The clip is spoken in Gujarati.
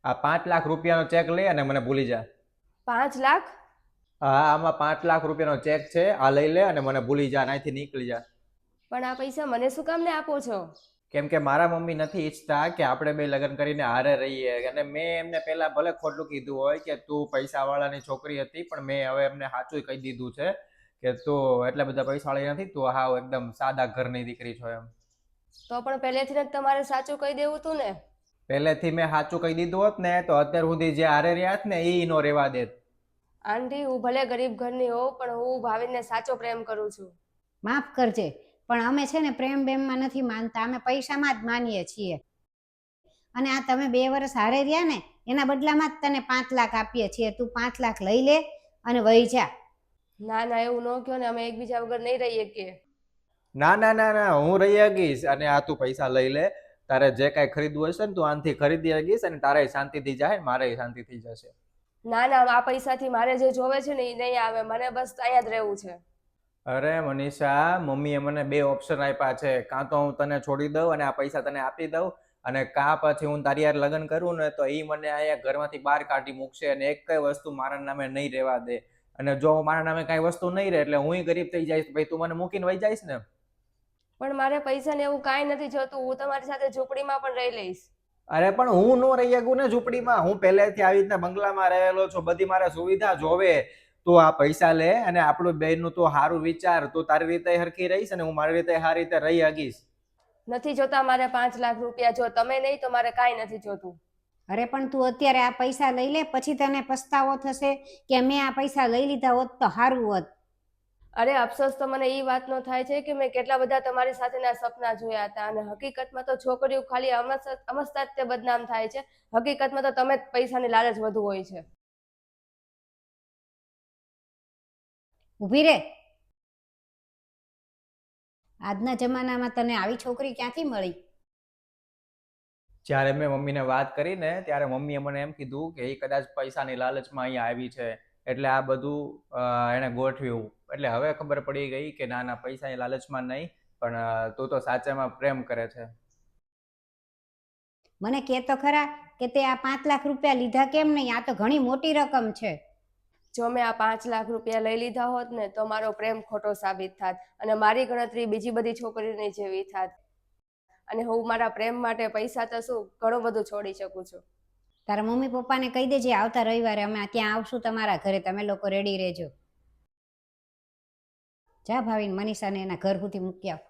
આ 5 લાખ રૂપિયાનો ચેક લઈ અને મને ભૂલી જા. 5 લાખ? હા, આમાં 5 લાખ રૂપિયાનો ચેક છે, આ લઈ લે અને મને ભૂલી જા, અહીંથી નીકળી જા. પણ આ પૈસા મને શું કામ ને આપો છો? કેમ કે મારા મમ્મી નથી ઈચ્છતા કે આપણે બે લગ્ન કરીને હારે રહીએ, અને મેં એમને પહેલા ભલે ખોટું કીધું હોય કે તું પૈસાવાળાની છોકરી હતી, પણ મેં હવે એમને સાચું કહી દીધું છે કે તું એટલા બધા પૈસાવાળી નથી, તું હાવ એકદમ સાદા ઘરની દીકરી છો એમ. તો પણ પહેલેથી જ તમારે સાચું કહી દેવું તું ને. પહેલેથી મેં સાચું કહી દીધું હોત ને તો અત્યાર સુધી જે હારે રહ્યા હોત ને એ નો રેવા દેત. આંટી, હું ભલે ગરીબ ઘરની હોઉં, પણ હું ભાવિનને સાચો પ્રેમ કરું છું. માફ કરજે, પણ અમે છે ને પ્રેમ બેમમાં નથી માનતા, અમે પૈસામાં જ માનીએ છીએ. અને આ તમે 2 વર્ષ હારે રહ્યા ને એના બદલામાં જ તને 5 લાખ આપીએ છીએ. તું 5 લાખ લઈ લે અને વહી જા. ના ના, એવું ન કહો ને, અમે એકબીજા વગર નહીં રહીએ કે. ના ના ના ના, હું રહી શકીશ. અને આ તું પૈસા લઈ લે, તારે જે કાંઈ ખરીદવું હશે ને તું આનથી ખરીદી શકીશ, અને તારે શાંતિથી જાય, મારે શાંતિથી જશે. ના ના, આ પૈસાથી મારે જે જોવે છે ને એ નહીં આવે. મને બસ અહીંયા જ રહેવું છે. અરે મનીષા, મમ્મીએ મને 2 ઓપ્શન આપ્યા છે. કાં તો હું તને છોડી દઉં અને આ પૈસા તને આપી દઉં, અને કાં પછી હું તારી યાર લગ્ન કરું ને તો એ મને અહીંયા ઘરમાંથી બહાર કાઢી મૂકશે અને એક કઈ વસ્તુ મારા નામે નહીં રહેવા દે. અને જો મારા નામે કાંઈ વસ્તુ નહીં રહે એટલે હું ગરીબ થઈ જઈશ, ભાઈ તું મને મૂકીને વહી જઈશ ને. પણ મારે પૈસા ને એવું કાંઈ નથી જોતું. હું તમારી સાથે ઝૂંપડીમાં પણ રહી લઈશ. અરે પણ હું નો રહી શકું ને ઝૂંપડીમાં. હું પહેલેથી આવી રીતના બંગલામાં રહેલો છું, બધી મારે સુવિધા જોવે. તું આ પૈસા લે અને આપણું બેનનું તું સારું વિચાર. તું તારી રીતે હરખી રહીશ અને હું મારી રીતે સારી રીતે રહી શકીશ. નથી જોતા મારે 5 લાખ રૂપિયા. જો તમે નહીં તો મારે કાંઈ નથી જોતું. અરે પણ તું અત્યારે આ પૈસા લઈ લે, પછી તને પસ્તાવો થશે કે મેં આ પૈસા લઈ લીધા હોત તો સારું હોત. અરે અફસોસ તો મને એ વાતનો થાય છે કે મેં કેટલા બધા તમારી સાથેના સપના જોયા હતા, અને હકીકતમાં તો છોકરીઓ ખાલી અમસ્તા જ તે બદનામ થાય છે. હકીકતમાં તો તમે જ પૈસાની લાલચ વધુ હોય છે. ઊભી રે. આજના જમાનામાં તને આવી છોકરી ક્યાંથી મળી? જ્યારે મેં મમ્મીને વાત કરી ને ત્યારે મમ્મીએ મને એમ કીધું કે એ કદાચ પૈસાની લાલચમાં અહીંયા આવી છે, એટલે આ બધું એણે ગોઠવ્યું. એટલે હવે ખબર પડી ગઈ કે ના ના, પૈસાની લાલચમાં નહીં, પણ તું તો સાચામાં પ્રેમ કરે છે. મને કહે તો ખરા કે તે આ 5 લાખ રૂપિયા લીધા કેમ નહીં? આ તો ઘણી મોટી રકમ છે. જો મેં આ 5 લાખ રૂપિયા લઈ લીધા હોત ને તો મારો પ્રેમ ખોટો સાબિત થાત, અને મારી ગણતરી બીજી બધી છોકરીઓની જેવી થાત. અને હું મારા પ્રેમ માટે પૈસા તો શું, ઘણું બધું છોડી શકું છું. તારા મમ્મી પપ્પાને કહી દેજે આવતા રવિવારે અમે ત્યાં આવશું તમારા ઘરે, તમે લોકો રેડી રહેજો. જા ભાવિન, મનીષાને એના ઘર સુધી મૂકી આવ.